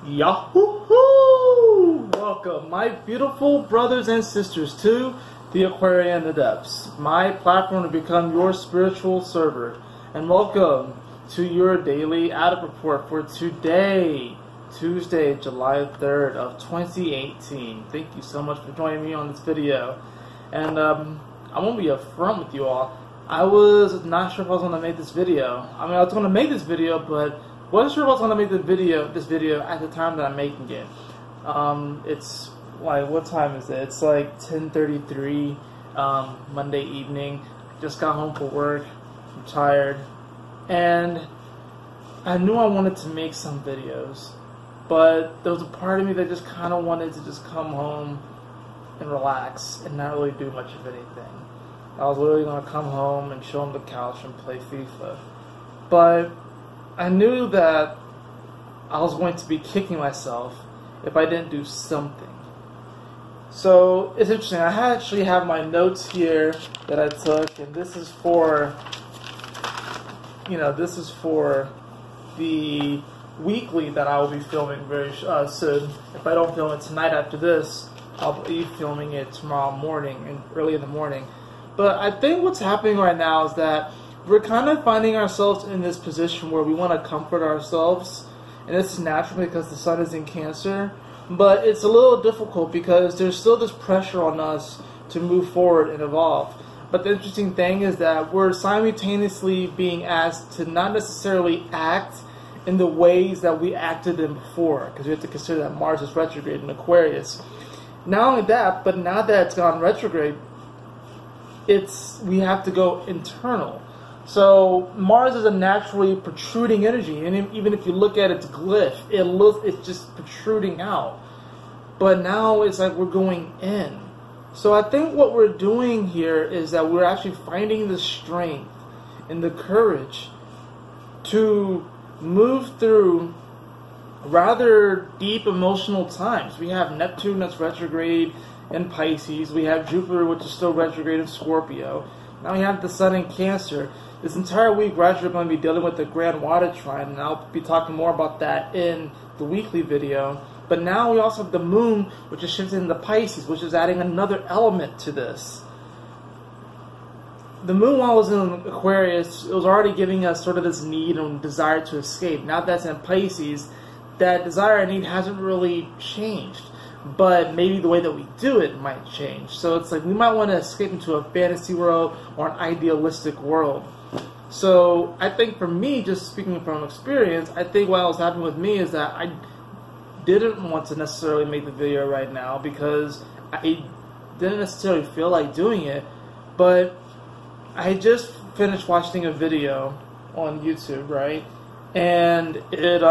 Yahoo! Welcome, my beautiful brothers and sisters, to the Aquarian Adepts, my platform to become your spiritual server. And welcome to your daily Adept report for today, Tuesday, July 3rd of 2018. Thank you so much for joining me on this video. And I'm going to be upfront with you all. I was not sure if I was going to make this video. I mean, I was going to make this video, but wasn't sure if I was going to make this video at the time that I'm making it. It's like, what time is it? It's like 10:33 Monday evening. Just got home from work. I'm tired. And I knew I wanted to make some videos, but there was a part of me that just kind of wanted to just come home and relax and not really do much of anything. I was literally going to come home and chill on the couch and play FIFA. But I knew that I was going to be kicking myself if I didn't do something. So it's interesting. I actually have my notes here that I took, and this is for, this is for the weekly that I will be filming very soon. If I don't film it tonight after this, I'll be filming it tomorrow morning and early in the morning. But I think what's happening right now is that we're kind of finding ourselves in this position where we want to comfort ourselves, and this is natural because the sun is in Cancer, but it's a little difficult because there's still this pressure on us to move forward and evolve. But the interesting thing is that we're simultaneously being asked to not necessarily act in the ways that we acted in before, because we have to consider that Mars is retrograde in Aquarius. Not only that, but now that it's gone retrograde, we have to go internal. So Mars is a naturally protruding energy, and even if you look at its glyph, it's just protruding out. But now it's like we're going in. So I think what we're doing here is that we're actually finding the strength and the courage to move through rather deep emotional times. We have Neptune that's retrograde in Pisces. We have Jupiter, which is still retrograde in Scorpio. Now we have the Sun in Cancer. This entire week, we're actually going to be dealing with the Grand Water Trine, and I'll be talking more about that in the weekly video. But now we also have the Moon, which is shifting into Pisces, which is adding another element to this. The Moon, while it was in Aquarius, it was already giving us sort of this need and desire to escape. Now that's in Pisces, that desire and need hasn't really changed. But maybe the way that we do it might change. So it's like we might want to escape into a fantasy world or an idealistic world. So I think for me, just speaking from experience, I think what was happening with me is that I didn't want to necessarily make the video right now because I didn't necessarily feel like doing it. But I just finished watching a video on YouTube, right? And it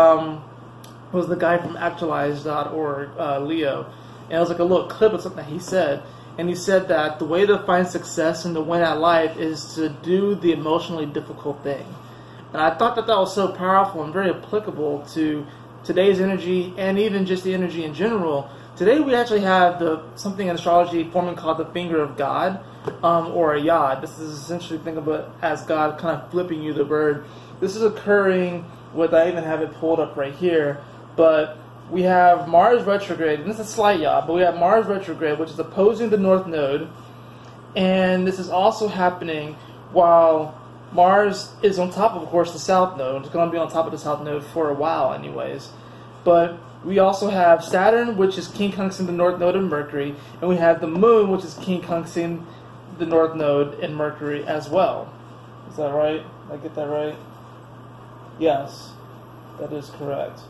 was the guy from Astrology.org, Leo, and it was like a little clip of something that he said, and he said that the way to find success and to win at life is to do the emotionally difficult thing. And I thought that that was so powerful and very applicable to today's energy and even just the energy in general. Today we actually have something in astrology forming called the finger of God, or a yod. This is essentially, think of it as God kind of flipping you the bird. This is occurring with, I even have it pulled up right here, but we have Mars retrograde, and this is a slight yod, but we have Mars retrograde, which is opposing the North Node, and this is also happening while Mars is on top of course, the South Node. It's going to be on top of the South Node for a while anyways. But we also have Saturn, which is quincunxing the North Node in Mercury, and we have the Moon, which is quincunxing the North Node in Mercury as well. Is that right? Did I get that right? Yes, that is correct.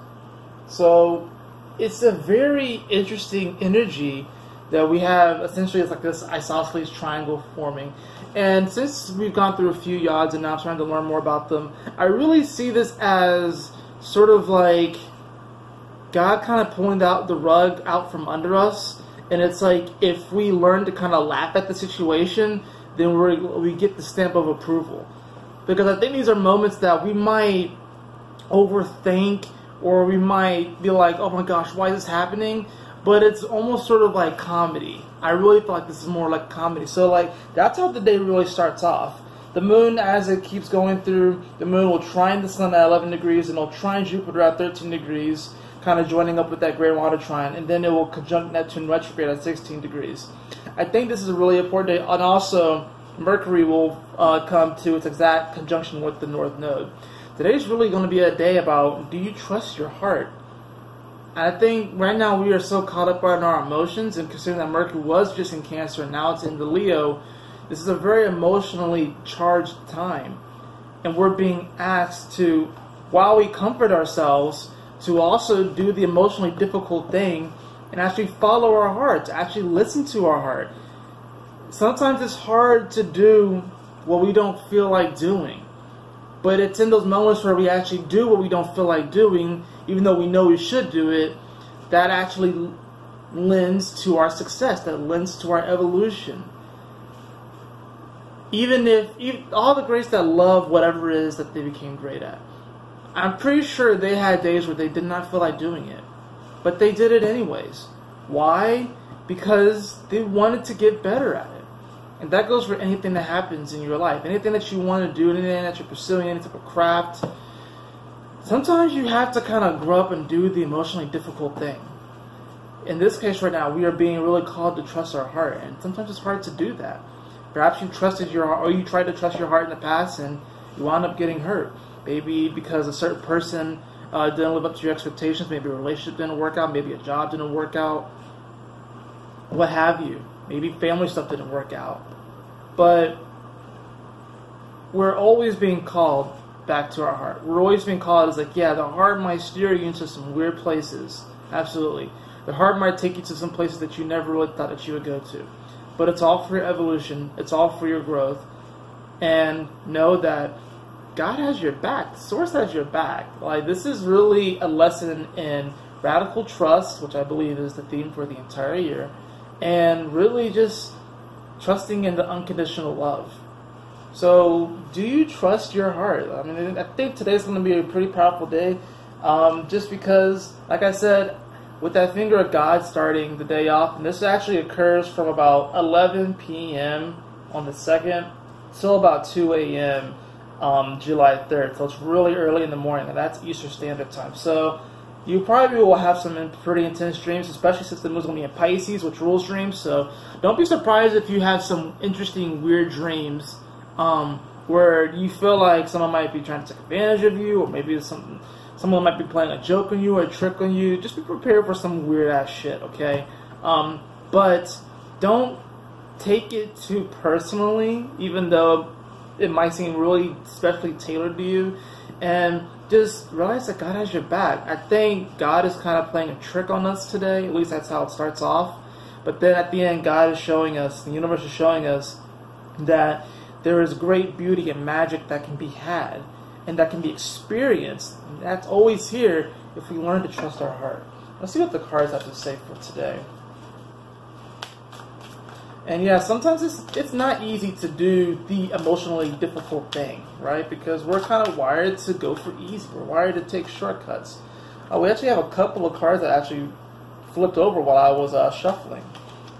So it's a very interesting energy that we have. Essentially, it's like this isosceles triangle forming. And since we've gone through a few yods and now I'm trying to learn more about them, I really see this as sort of like God kind of pulling the rug out from under us. And it's like if we learn to kind of laugh at the situation, then we get the stamp of approval. Because I think these are moments that we might overthink, or we might be like, oh my gosh, why is this happening? But it's almost sort of like comedy. I really feel like this is more like comedy. So like that's how the day really starts off. The moon, as it keeps going through, the moon will trine the sun at 11 degrees, and it'll trine Jupiter at 13 degrees, kind of joining up with that great water trine, and then it will conjunct Neptune retrograde at 16 degrees. I think this is a really important day, and also Mercury will come to its exact conjunction with the North Node. Today's really going to be a day about, do you trust your heart? And I think right now we are so caught up in our emotions, and considering that Mercury was just in Cancer and now it's in the Leo, this is a very emotionally charged time. And we're being asked to, while we comfort ourselves, to also do the emotionally difficult thing and actually follow our heart, to actually listen to our heart. Sometimes it's hard to do what we don't feel like doing. But it's in those moments where we actually do what we don't feel like doing, even though we know we should do it, that actually lends to our success, that lends to our evolution. Even all the greats that love whatever it is that they became great at, I'm pretty sure they had days where they did not feel like doing it, but they did it anyways. Why? Because they wanted to get better at it. And that goes for anything that happens in your life. Anything that you want to do, anything that you're pursuing, any type of craft. Sometimes you have to kind of grow up and do the emotionally difficult thing. In this case right now, we are being really called to trust our heart. And sometimes it's hard to do that. Perhaps you trusted your heart, or you tried to trust your heart in the past and you wound up getting hurt. Maybe because a certain person didn't live up to your expectations. Maybe a relationship didn't work out. Maybe a job didn't work out. What have you. Maybe family stuff didn't work out. But we're always being called back to our heart. We're always being called as like, yeah, the heart might steer you into some weird places. Absolutely. The heart might take you to some places that you never really thought that you would go to. But it's all for your evolution. It's all for your growth. And know that God has your back. The source has your back. Like, this is really a lesson in radical trust, which I believe is the theme for the entire year. And really just trusting in the unconditional love. So, do you trust your heart? I mean, I think today's going to be a pretty powerful day. Just because, like I said, with that finger of God starting the day off, and this actually occurs from about 11 p.m. on the 2nd till about 2 a.m. July 3rd. So it's really early in the morning, and that's Eastern Standard Time. So you probably will have some pretty intense dreams, especially since the moon's going to be in Pisces, which rules dreams. So don't be surprised if you have some interesting, weird dreams where you feel like someone might be trying to take advantage of you, or maybe someone might be playing a joke on you or a trick on you. Just be prepared for some weird-ass shit, okay? But don't take it too personally, even though it might seem really specially tailored to you. And just realize that God has your back. I think God is kind of playing a trick on us today. At least that's how it starts off. But then at the end, God is showing us, the universe is showing us that there is great beauty and magic that can be had and that can be experienced. And that's always here if we learn to trust our heart. Let's see what the cards have to say for today. And yeah, sometimes it's not easy to do the emotionally difficult thing, right? Because we're kind of wired to go for easy. We're wired to take shortcuts. We actually have a couple of cards that actually flipped over while I was shuffling.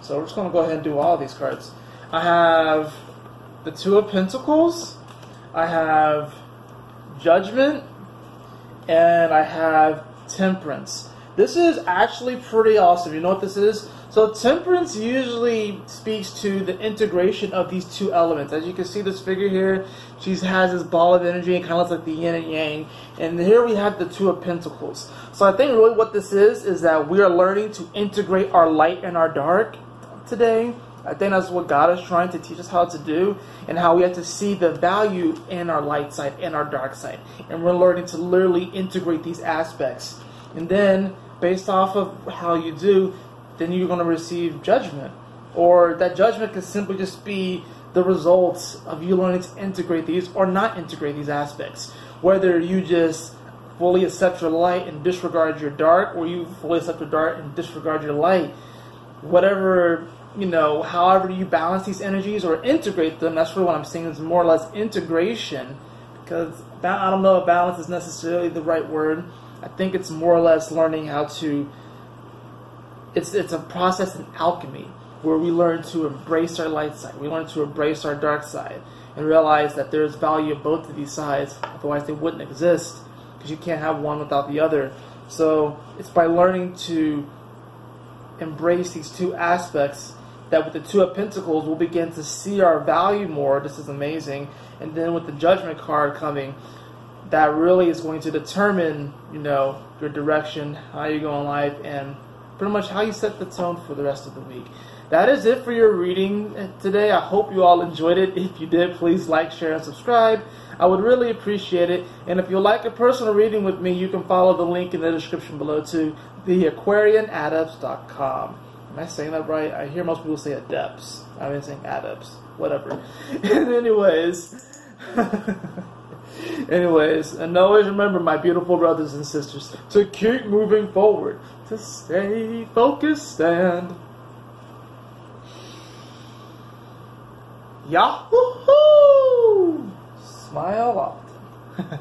So we're just going to go ahead and do all of these cards. I have the Two of Pentacles. I have Judgment. And I have Temperance. This is actually pretty awesome. You know what this is? So Temperance usually speaks to the integration of these two elements. As you can see this figure here, she has this ball of energy and kind of looks like the yin and yang. And here we have the Two of Pentacles. So I think really what this is that we are learning to integrate our light and our dark today. I think that's what God is trying to teach us how to do, and how we have to see the value in our light side and our dark side. And we're learning to literally integrate these aspects. And then, based off of how you do, then you're going to receive judgment. Or that judgment can simply just be the results of you learning to integrate these or not integrate these aspects. Whether you just fully accept your light and disregard your dark, or you fully accept your dark and disregard your light. Whatever, you know, however you balance these energies or integrate them, that's really what I'm saying is more or less integration. Because I don't know if balance is necessarily the right word. I think it's more or less learning how to, it's a process in alchemy where we learn to embrace our light side, we learn to embrace our dark side, and realize that there's value in both of these sides, otherwise they wouldn't exist, because you can't have one without the other. So it's by learning to embrace these two aspects that with the Two of Pentacles we'll begin to see our value more. This is amazing. And then with the Judgment card coming, that really is going to determine, you know, your direction, how you go in life, and pretty much how you set the tone for the rest of the week. That is it for your reading today. I hope you all enjoyed it. If you did, please like, share, and subscribe. I would really appreciate it. And if you'd like a personal reading with me, you can follow the link in the description below to the Aquarianadepts.com. Am I saying that right? I hear most people say adepts. I've been saying adepts. Whatever. And anyways, and always remember, my beautiful brothers and sisters, to keep moving forward, to stay focused, and Yahoo! Smile often.